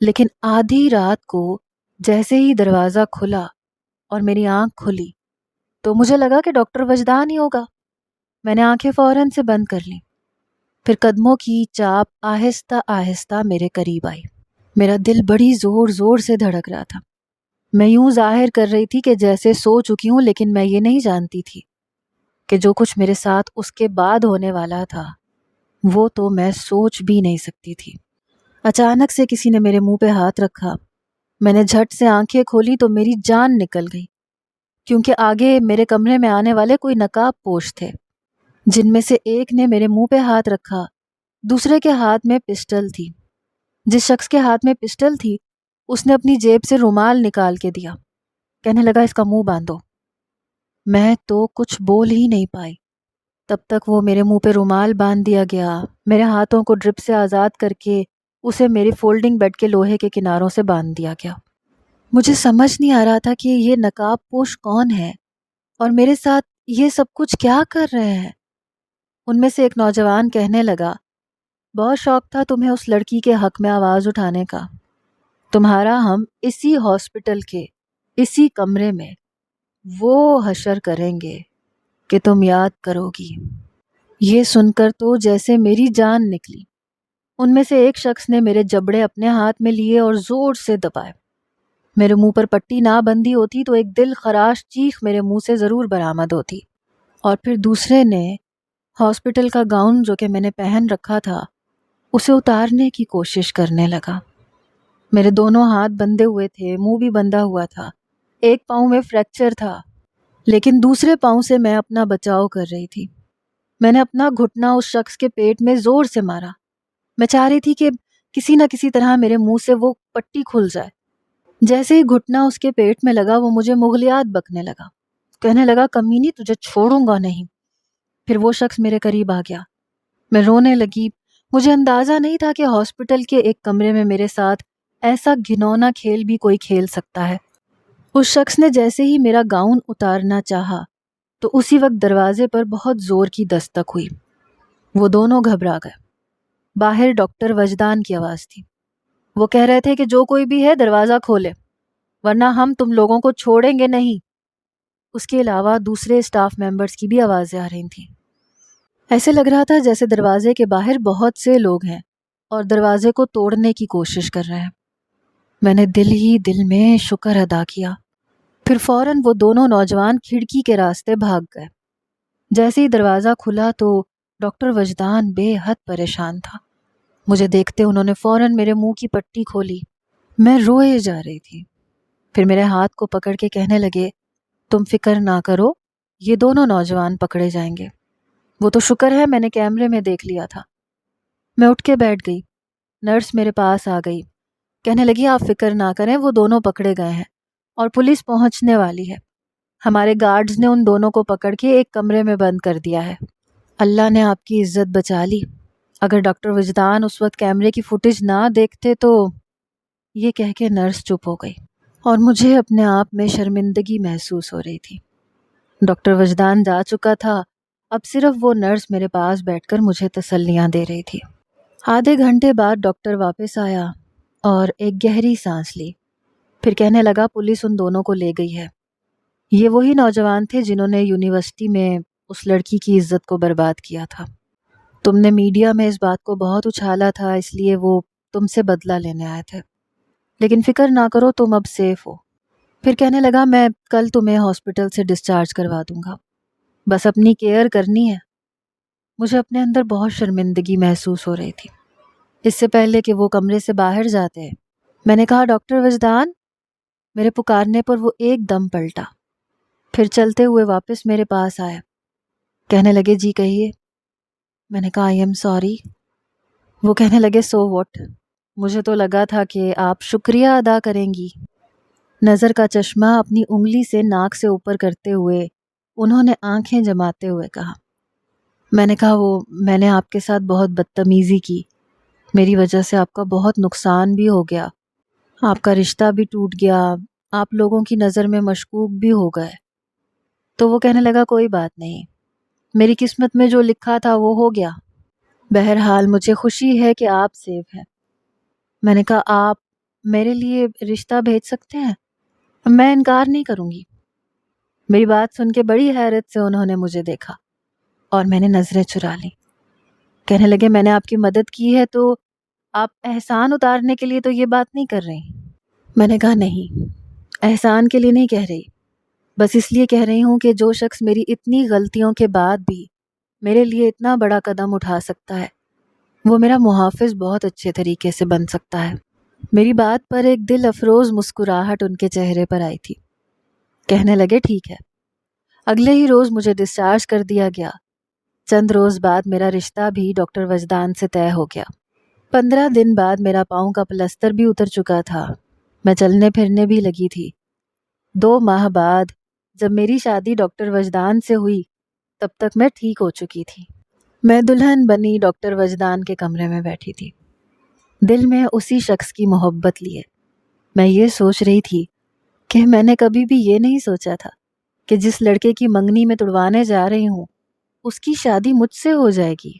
لیکن آدھی رات کو جیسے ہی دروازہ کھلا اور میری آنکھ کھلی تو مجھے لگا کہ ڈاکٹر وجدان ہی ہوگا۔ میں نے آنکھیں فوراً سے بند کر لیں۔ پھر قدموں کی چاپ آہستہ آہستہ میرے قریب آئی۔ میرا دل بڑی زور زور سے دھڑک رہا تھا۔ میں یوں ظاہر کر رہی تھی کہ جیسے سو چکی ہوں، لیکن میں یہ نہیں جانتی تھی کہ جو کچھ میرے ساتھ اس کے بعد ہونے والا تھا وہ تو میں سوچ بھی نہیں سکتی تھی۔ اچانک سے کسی نے میرے منہ پہ ہاتھ رکھا۔ میں نے جھٹ سے آنکھیں کھولی تو میری جان نکل گئی، کیونکہ آگے میرے کمرے میں آنے والے کوئی نقاب پوش تھے، جن میں سے ایک نے میرے منہ پہ ہاتھ رکھا، دوسرے کے ہاتھ میں پسٹل تھی۔ جس شخص کے ہاتھ میں پسٹل تھی اس نے اپنی جیب سے رومال نکال کے دیا، کہنے لگا اس کا منہ باندھو۔ میں تو کچھ بول ہی نہیں پائی، تب تک وہ میرے منہ پہ رومال باندھ دیا گیا، میرے ہاتھوں کو ڈرپ سے آزاد کر کے اسے میری فولڈنگ بیڈ کے لوہے کے کناروں سے باندھ دیا گیا۔ مجھے سمجھ نہیں آ رہا تھا کہ یہ نقاب پوش کون ہے اور میرے ساتھ یہ سب کچھ کیا کر رہے ہیں۔ ان میں سے ایک نوجوان کہنے لگا، بہت شوق تھا تمہیں اس لڑکی کے حق میں آواز اٹھانے کا، تمہارا ہم اسی ہاسپٹل کے اسی کمرے میں وہ حشر کریں گے کہ تم یاد کرو گی۔ یہ سن کر تو جیسے میری جان نکلی۔ ان میں سے ایک شخص نے میرے جبڑے اپنے ہاتھ میں لیے اور زور سے دبائے۔ میرے منہ پر پٹی نہ بندھی ہوتی تو ایک دل خراش چیخ میرے منہ سے ضرور برآمد ہوتی۔ اور پھر دوسرے نے ہاسپٹل کا گاؤن جو کہ میں نے پہن رکھا تھا اسے اتارنے کی کوشش کرنے لگا۔ میرے دونوں ہاتھ بندھے ہوئے تھے، منہ بھی بندھا ہوا تھا، ایک پاؤں میں فریکچر تھا، لیکن دوسرے پاؤں سے میں اپنا بچاؤ کر رہی تھی۔ میں نے اپنا گھٹنا اس شخص کے پیٹ میں زور سے مارا۔ میں چاہ رہی تھی کہ کسی نہ کسی طرح میرے منہ سے وہ پٹی کھل جائے۔ جیسے ہی گھٹنا اس کے پیٹ میں لگا وہ مجھے مغلیات بکنے لگا، کہنے لگا، کمینی تجھے چھوڑوں گا نہیں۔ پھر وہ شخص میرے قریب آ گیا۔ میں رونے لگی۔ مجھے اندازہ نہیں تھا کہ ہاسپٹل کے ایک کمرے میں میرے ساتھ ایسا گھنونا کھیل بھی کوئی کھیل سکتا ہے۔ اس شخص نے جیسے ہی میرا گاؤن اتارنا چاہا تو اسی وقت دروازے پر بہت زور کی دستک ہوئی۔ وہ دونوں گھبرا گئے۔ باہر ڈاکٹر وجدان کی آواز تھی۔ وہ کہہ رہے تھے کہ جو کوئی بھی ہے دروازہ کھولے ورنہ ہم تم لوگوں کو چھوڑیں گے نہیں۔ اس کے علاوہ دوسرے اسٹاف ممبرز کی بھی آوازیں آ رہی تھیں۔ ایسے لگ رہا تھا جیسے دروازے کے باہر بہت سے لوگ ہیں اور دروازے کو توڑنے کی کوشش کر رہے ہیں۔ میں نے دل ہی دل میں شکر ادا کیا۔ پھر فوراً وہ دونوں نوجوان کھڑکی کے راستے بھاگ گئے۔ جیسے ہی دروازہ کھلا تو ڈاکٹر وجدان بے حد پریشان تھا۔ مجھے دیکھتے انہوں نے فوراً میرے منہ کی پٹی کھولی۔ میں روئے جا رہی تھی۔ پھر میرے ہاتھ کو پکڑ کے کہنے لگے، تم فکر نہ کرو، یہ دونوں نوجوان پکڑے جائیں گے۔ وہ تو شکر ہے میں نے کیمرے میں دیکھ لیا تھا۔ میں اٹھ کے بیٹھ گئی۔ نرس میرے پاس آ گئی، کہنے لگی، آپ فکر نہ کریں، وہ دونوں پکڑے گئے ہیں اور پولیس پہنچنے والی ہے۔ ہمارے گارڈز نے ان دونوں کو پکڑ کے ایک کمرے میں بند کر دیا ہے۔ اللہ نے آپ کی عزت بچا لی۔ اگر ڈاکٹر وجدان اس وقت کیمرے کی فوٹیج نہ دیکھتے تو… یہ کہہ کے نرس چپ ہو گئی اور مجھے اپنے آپ میں شرمندگی محسوس ہو رہی تھی۔ ڈاکٹر وجدان جا چکا تھا، اب صرف وہ نرس میرے پاس بیٹھ کر مجھے تسلیاں دے رہی تھی۔ آدھے گھنٹے بعد ڈاکٹر واپس آیا اور ایک گہری سانس لی۔ پھر کہنے لگا، پولیس ان دونوں کو لے گئی ہے۔ یہ وہی نوجوان تھے جنہوں نے یونیورسٹی میں اس لڑکی کی عزت کو برباد کیا تھا۔ تم نے میڈیا میں اس بات کو بہت اچھالا تھا، اس لیے وہ تم سے بدلہ لینے آئے تھے، لیکن فکر نہ کرو، تم اب سیف ہو۔ پھر کہنے لگا، میں کل تمہیں ہاسپٹل سے ڈسچارج کروا دوں گا، بس اپنی کیئر کرنی ہے۔ مجھے اپنے اندر بہت شرمندگی محسوس ہو رہی تھی۔ اس سے پہلے کہ وہ کمرے سے باہر جاتے میں نے کہا، ڈاکٹر وجدان۔ میرے پکارنے پر وہ ایک دم پلٹا، پھر چلتے ہوئے واپس میرے پاس آیا۔ کہنے لگے، جی کہیے۔ میں نے کہا، آئی ایم سوری۔ وہ کہنے لگے، سو واٹ؟ مجھے تو لگا تھا کہ آپ شکریہ ادا کریں گی۔ نظر کا چشمہ اپنی انگلی سے ناک سے اوپر کرتے ہوئے انہوں نے آنکھیں جماتے ہوئے کہا۔ میں نے کہا، میں نے آپ کے ساتھ بہت بدتمیزی کی، میری وجہ سے آپ کا بہت نقصان بھی ہو گیا، آپ کا رشتہ بھی ٹوٹ گیا، آپ لوگوں کی نظر میں مشکوک بھی ہو گئے۔ تو وہ کہنے لگا، کوئی بات نہیں، میری قسمت میں جو لکھا تھا وہ ہو گیا۔ بہرحال مجھے خوشی ہے کہ آپ سیف ہیں۔ میں نے کہا، آپ میرے لیے رشتہ بھیج سکتے ہیں؟ میں انکار نہیں کروں گی۔ میری بات سن کے بڑی حیرت سے انہوں نے مجھے دیکھا اور میں نے نظریں چرا لیں۔ کہنے لگے، میں نے آپ کی مدد کی ہے تو آپ احسان اتارنے کے لیے تو یہ بات نہیں کر رہی؟ میں نے کہا، نہیں، احسان کے لیے نہیں کہہ رہی، بس اس لیے کہہ رہی ہوں کہ جو شخص میری اتنی غلطیوں کے بعد بھی میرے لیے اتنا بڑا قدم اٹھا سکتا ہے وہ میرا محافظ بہت اچھے طریقے سے بن سکتا ہے۔ میری بات پر ایک دل افروز مسکراہٹ ان کے چہرے پر آئی تھی۔ کہنے لگے، ٹھیک ہے۔ اگلے ہی روز مجھے ڈسچارج کر دیا گیا۔ چند روز بعد میرا رشتہ بھی ڈاکٹر وجدان سے طے ہو گیا۔ 15 دن بعد میرا پاؤں کا پلستر بھی اتر چکا تھا، میں چلنے پھرنے بھی لگی تھی۔ 2 ماہ بعد جب میری شادی ڈاکٹر وجدان سے ہوئی تب تک میں ٹھیک ہو چکی تھی۔ میں دلہن بنی ڈاکٹر وجدان کے کمرے میں بیٹھی تھی۔ دل میں اسی شخص کی محبت لیے میں یہ سوچ رہی تھی کہ میں نے کبھی بھی یہ نہیں سوچا تھا کہ جس لڑکے کی منگنی میں تڑوانے جا رہی ہوں اس کی شادی مجھ سے ہو جائے گی۔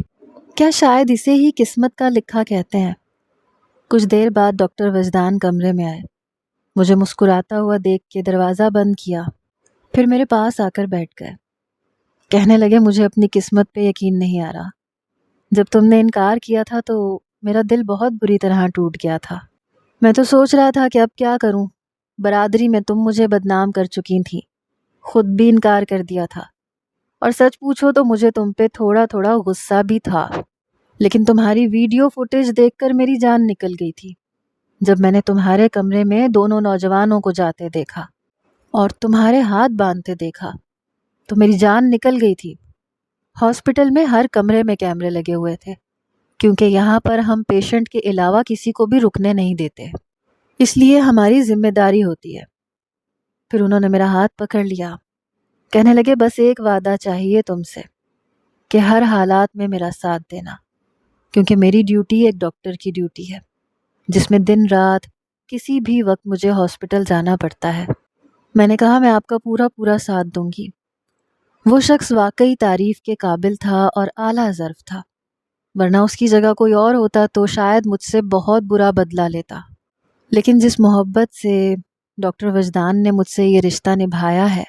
کیا شاید اسے ہی قسمت کا لکھا کہتے ہیں۔ کچھ دیر بعد ڈاکٹر وجدان کمرے میں آئے، مجھے مسکراتا ہوا دیکھ کے دروازہ بند کیا، پھر میرے پاس آ کر بیٹھ گئے۔ کہنے لگے مجھے اپنی قسمت پہ یقین نہیں آ رہا۔ جب تم نے انکار کیا تھا تو میرا دل بہت بری طرح ٹوٹ گیا تھا۔ میں تو سوچ رہا تھا کہ اب کیا کروں، برادری میں تم مجھے بدنام کر چکی تھی، خود بھی انکار کر دیا تھا، اور سچ پوچھو تو مجھے تم پہ تھوڑا تھوڑا غصہ بھی تھا، لیکن تمہاری ویڈیو فوٹیج دیکھ کر میری جان نکل گئی تھی۔ جب میں نے تمہارے کمرے میں دونوں نوجوانوں کو جاتے دیکھا اور تمہارے ہاتھ باندھتے دیکھا تو میری جان نکل گئی تھی۔ ہاسپٹل میں ہر کمرے میں کیمرے لگے ہوئے تھے کیونکہ یہاں پر ہم پیشنٹ کے علاوہ کسی کو بھی رکنے نہیں دیتے، اس لیے ہماری ذمہ داری ہوتی ہے۔ پھر انہوں نے میرا ہاتھ پکڑ لیا، کہنے لگے بس ایک وعدہ چاہیے تم سے کہ ہر حالات میں میرا ساتھ دینا، کیونکہ میری ڈیوٹی ایک ڈاکٹر کی ڈیوٹی ہے جس میں دن رات کسی بھی وقت مجھے ہاسپٹل جانا پڑتا ہے۔ میں نے کہا میں آپ کا پورا پورا ساتھ دوں گی۔ وہ شخص واقعی تعریف کے قابل تھا اور اعلیٰ ظرف تھا، ورنہ اس کی جگہ کوئی اور ہوتا تو شاید مجھ سے بہت برا بدلہ لیتا، لیکن جس محبت سے ڈاکٹر وجدان نے مجھ سے یہ رشتہ نبھایا ہے،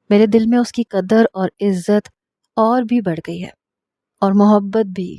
میرے دل میں اس کی قدر اور عزت اور بھی بڑھ گئی ہے، اور محبت بھی۔